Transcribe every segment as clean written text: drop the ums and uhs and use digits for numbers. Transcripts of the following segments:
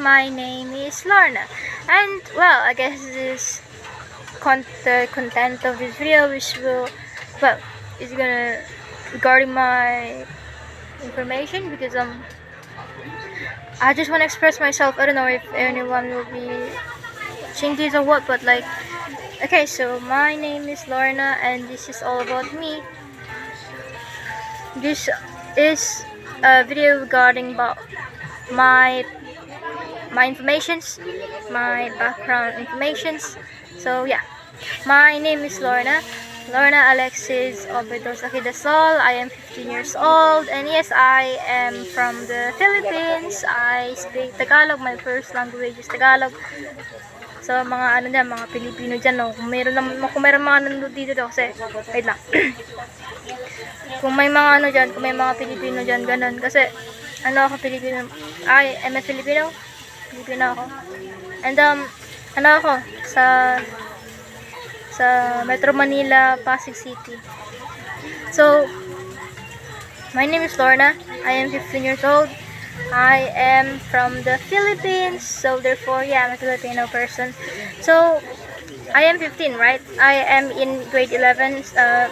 My name is Lorna, and well, I guess this the content of this video is gonna regarding my information because I just want to express myself. I don't know if anyone will be watching this or what, but like, okay, so my name is Lorna, and this is all about me. This is a video regarding about my informations, my background informations. So yeah, my name is Lorna Alexis Obedos Akidasol. I am 15 years old, and yes, I am from the Philippines. I speak Tagalog. My first language is Tagalog. So mga mga Pilipino dyan, no? Kung meron mga nanonood dito daw, kasi wait lang. Kung may mga kung may mga Pilipino dyan, ganun. Kasi ako Pilipino. I am a Filipino ako. And ako sa Metro Manila, Pasig City. So my name is Lorna. I am 15 years old. I am from the Philippines, so therefore yeah, I'm a Filipino person. So I am 15, right? I am in grade 11.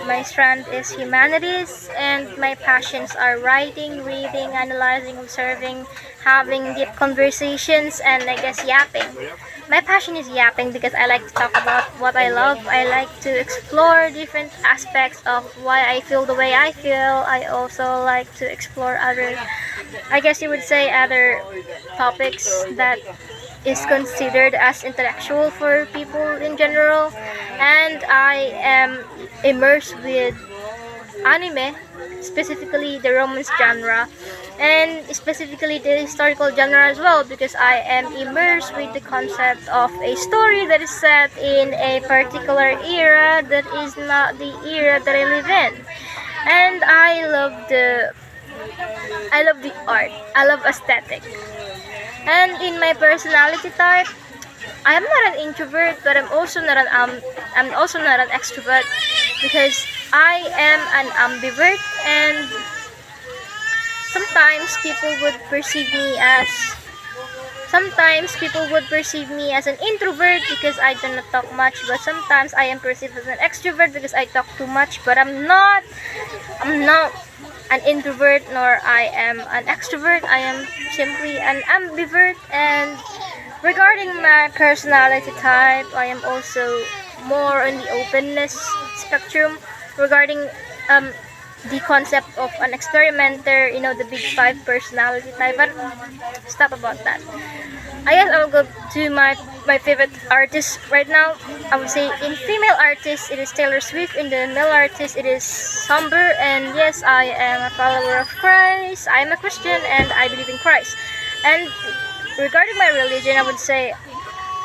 My strand is humanities, and my passions are writing, reading, analyzing, observing, having deep conversations, and I guess yapping. My passion is yapping because I like to talk about what I love. I like to explore different aspects of why I feel the way I feel. I also like to explore other, I guess you would say, other topics that is considered as intellectual for people in general. And I am immersed with anime, specifically the romance genre, and specifically the historical genre as well, because I am immersed with the concept of a story that is set in a particular era that is not the era that I live in. And I love the art. I love aesthetic. And in my personality type, I am not an introvert, but I'm also not an extrovert, because I am an ambivert, and sometimes people would perceive me as an introvert because I do not talk much, but sometimes I am perceived as an extrovert because I talk too much. But I'm not an introvert, nor I am an extrovert. I am simply an ambivert. And regarding my personality type, I am also more on the openness spectrum regarding the concept of an experimenter, the big 5 personality type. But stop about that. I guess I will go to my favorite artist right now. I would say in female artists it is Taylor Swift, in the male artist it is Somber, and yes, I am a follower of Christ. I am a Christian and I believe in Christ. And regarding my religion, I would say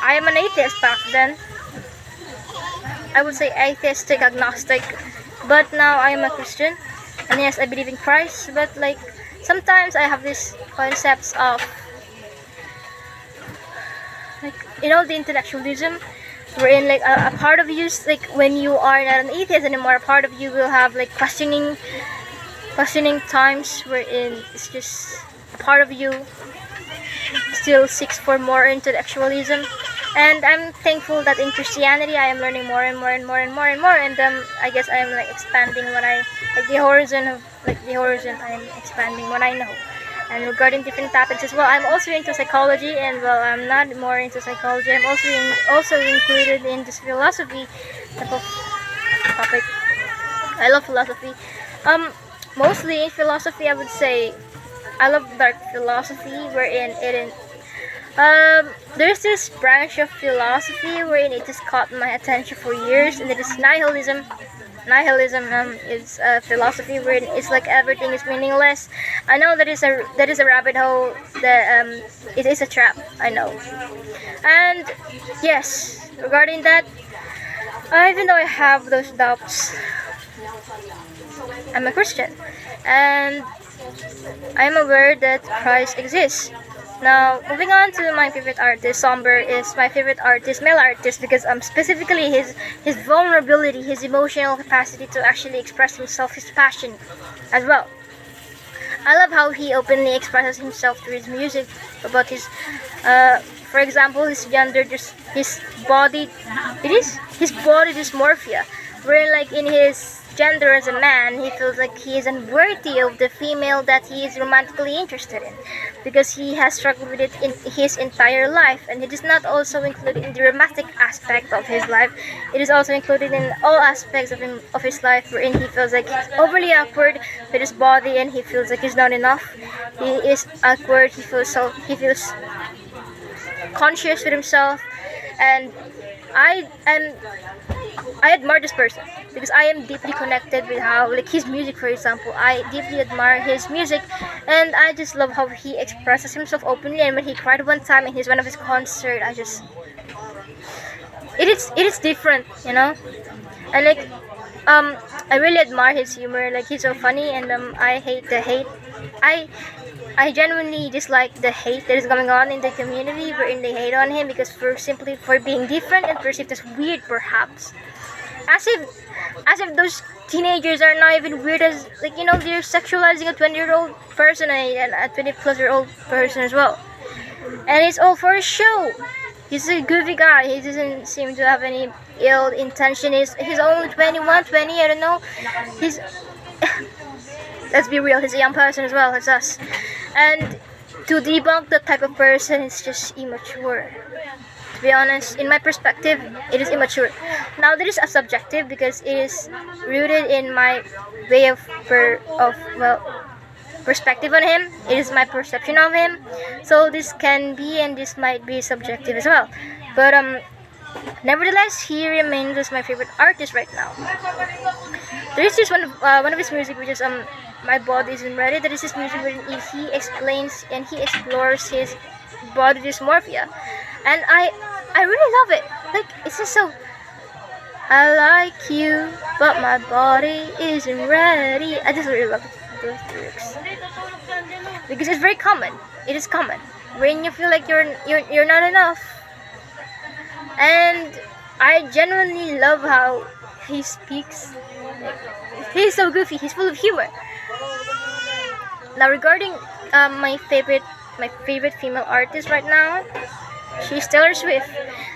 I am an atheist back then. I would say atheistic, agnostic, but now I am a Christian, and yes, I believe in Christ. But like, sometimes I have these concepts of the intellectualism, wherein like a part of you, like when you are not an atheist anymore, a part of you will have like questioning times, wherein it's just a part of you still seeks for more intellectualism. And I'm thankful that in Christianity I am learning more and more, and I guess I am like expanding the horizon. I am expanding what I know. And regarding different topics as well, I'm also into psychology, and well, I'm not more into psychology. I'm also included in this philosophy type of topic. I love philosophy. Mostly in philosophy, I would say I love dark philosophy, wherein there's this branch of philosophy wherein it has caught my attention for years, and it is nihilism. Nihilism is a philosophy where it's like everything is meaningless. I know that is a rabbit hole. That it is a trap. I know. And yes, regarding that, even though I have those doubts, I'm a Christian, and I'm aware that Christ exists. Now, moving on to my favorite artist, Somber is my favorite artist, male artist, because specifically his vulnerability, his emotional capacity to actually express himself, his passion as well. I love how he openly expresses himself through his music about his, for example, his gender, just his body. It is his body dysmorphia, where like in his gender as a man, he feels like he is unworthy of the female that he is romantically interested in, because he has struggled with it in his entire life, and it is not also included in the romantic aspect of his life. It is also included in all aspects of his life, wherein he feels like he's overly awkward with his body, and he feels like he's not enough. He is awkward. He feels conscious with himself, and I admire this person because I am deeply connected with how, like his music, for example. I deeply admire his music, and I just love how he expresses himself openly. And when he cried one time in one of his concert, it is different, you know. And like I really admire his humor. Like he's so funny, and I hate the hate. I I genuinely dislike the hate that is going on in the community, wherein they hate on him because simply for being different and perceived as weird, perhaps. As if those teenagers are not even weird, as like, they're sexualizing a 20-year-old person and a 20-plus-year-old person as well, and it's all for a show. He's a goofy guy. He doesn't seem to have any ill intention. He's only 21, 20. I don't know. He's let's be real. He's a young person as well as us, and to debunk that type of person is just immature. To be honest, in my perspective, it is immature. Now, that is a subjective because it is rooted in my way of perspective on him. It is my perception of him. So this can be and this might be subjective as well. But nevertheless, he remains as my favorite artist right now. There is just one of his music which is My Body Isn't Ready. That is his music where he explains and he explores his body dysmorphia, and I really love it. Like, it's just so, I like you, but my body isn't ready. I just really love those lyrics because it's very common. It is common when you feel like you're not enough, and I genuinely love how he speaks. Like, he's so goofy. He's full of humor. Now, regarding my favorite female artist right now, she's Taylor Swift,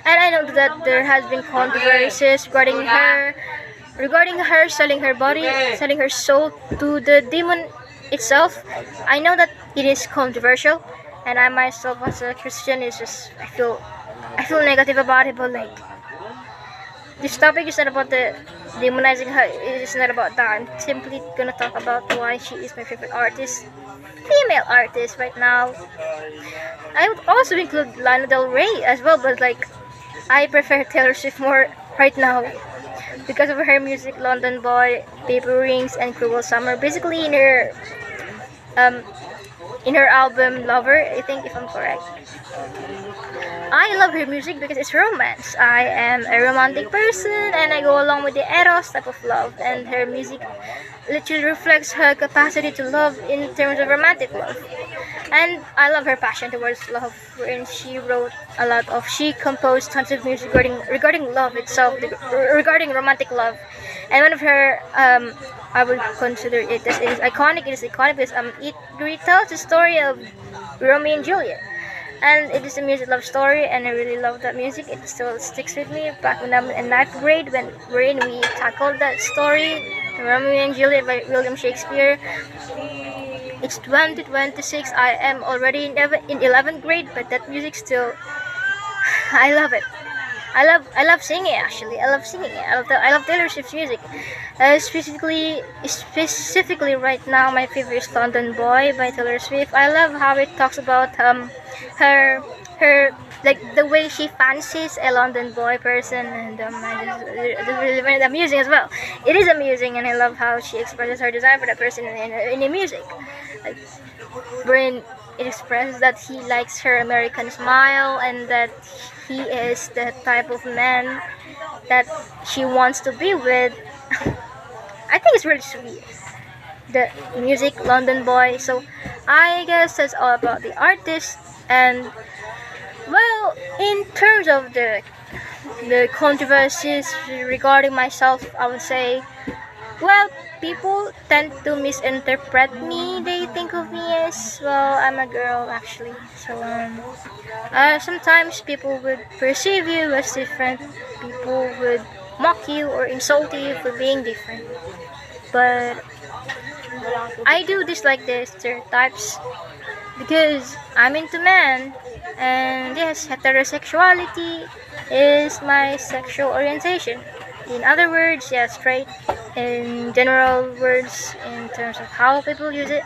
and I know that there has been controversies regarding her selling her body, selling her soul to the demon itself. I know that it is controversial, and I myself, as a Christian, is just I feel negative about it. But like, this topic is not about the demonizing her. It's not about that. I'm simply gonna talk about why she is my favorite artist, female artist right now. I would also include Lana Del Rey as well, but like, I prefer Taylor Swift more right now because of her music, London Boy, Paper Rings, and Cruel Summer. Basically, in her album Lover, I think, if I'm correct. I love her music because it's romance. I am a romantic person and I go along with the eros type of love, and her music literally reflects her capacity to love in terms of romantic love. And I love her passion towards love, wherein she composed tons of music regarding love itself, regarding romantic love. And one of her, I would consider it as iconic. It is iconic because it retells the story of Romeo and Juliet. And it is a music love story, and I really love that music. It still sticks with me back when I'm in 9th grade, wherein we tackled that story, Romeo and Juliet by William Shakespeare. It's 2026. I am already in 11th grade, but that music still, I love it. I love singing, actually. I love singing it. I love Taylor Swift's music. Specifically right now, my favorite is London Boy by Taylor Swift. I love how it talks about her like the way she fancies a London boy person, and I just really find it amusing as well. It is amusing, and I love how she expresses her desire for that person in the music. Like, when it expresses that he likes her American smile and that he is the type of man that she wants to be with. I think it's really sweet. The music, London Boy. So I guess that's all about the artist. And well, in terms of the controversies regarding myself, I would say, well, people tend to misinterpret me. They think of me is, well, I'm a girl actually. So sometimes people would perceive you as different. People would mock you or insult you for being different. But I do dislike the stereotypes because I'm into men, and yes, heterosexuality is my sexual orientation. In other words, yeah, straight in general words in terms of how people use it.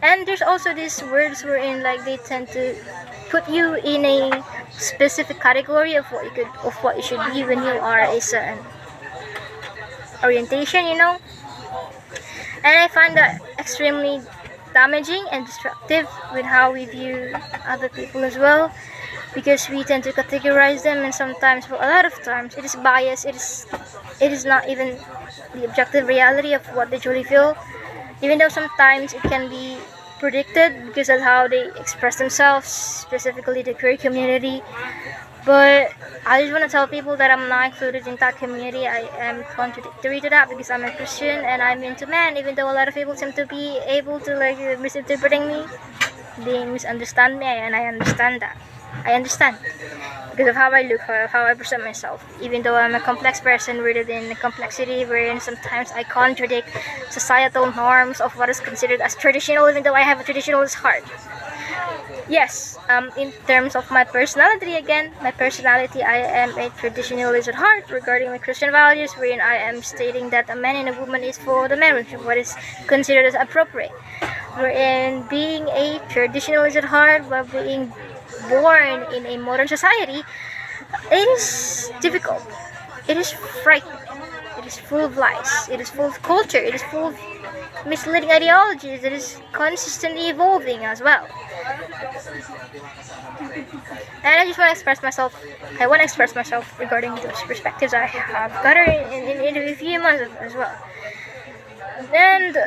And there's also these words wherein like they tend to put you in a specific category of what you should be when you are a certain orientation, you know. And I find that extremely damaging and destructive with how we view other people as well, because we tend to categorize them, and sometimes, for a lot of times, it is biased. It is not even the objective reality of what they truly feel, even though sometimes it can be predicted because of how they express themselves, specifically the queer community. But I just want to tell people that I'm not included in that community. I am contradictory to that because I'm a Christian and I'm into men, even though a lot of people seem to be able to like misinterpreting me. They misunderstand me, and I understand that. I understand because of how I look, how I present myself. Even though I'm a complex person rooted in complexity, wherein sometimes I contradict societal norms of what is considered as traditional, even though I have a traditionalist heart. Yes, in terms of my personality, again, I am a traditionalist at heart regarding my Christian values, wherein I am stating that a man and a woman is for the marriage, what is considered as appropriate. Wherein being a traditionalist at heart, while being born in a modern society, it is difficult. It is frightening. It is full of lies. It is full of culture. It is full of misleading ideologies. It is consistently evolving as well. And I just want to express myself. I want to express myself regarding those perspectives I have gathered in a few months as well. And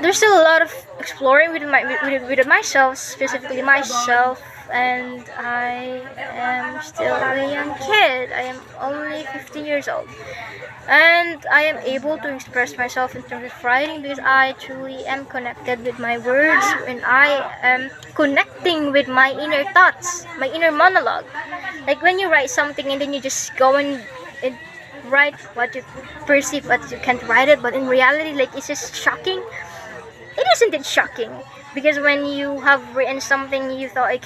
there's still a lot of exploring with myself, specifically myself. And I am still a young kid. I am only 15 years old. And I am able to express myself in terms of writing because I truly am connected with my words, and I am connecting with my inner thoughts, my inner monologue. Like when you write something and then you just go and write what you perceive, but you can't write it, but in reality, like, it's just shocking. It isn't it shocking? Because when you have written something you thought you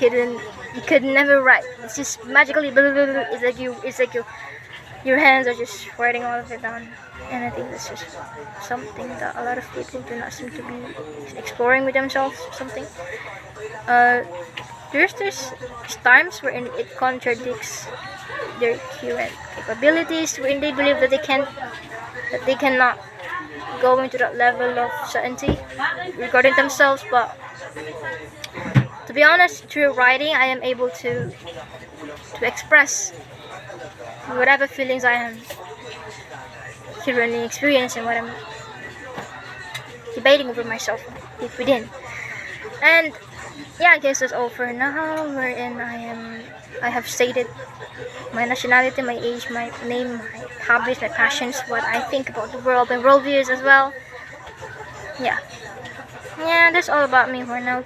could never write, it's just magically blah, blah, blah. It's like your hands are just writing all of it down. And I think that's just something that a lot of people do not seem to be exploring with themselves. Something. There's times wherein it contradicts their current capabilities, wherein they believe that they cannot go into that level of certainty regarding themselves. But to be honest, through writing, I am able to express whatever feelings I am currently experiencing, what I'm debating over myself deep within. And yeah, I guess that's all for now. Wherein I have stated my nationality, my age, my name, my hobbies, my passions, what I think about the world, my worldviews as well. Yeah, that's all about me for now.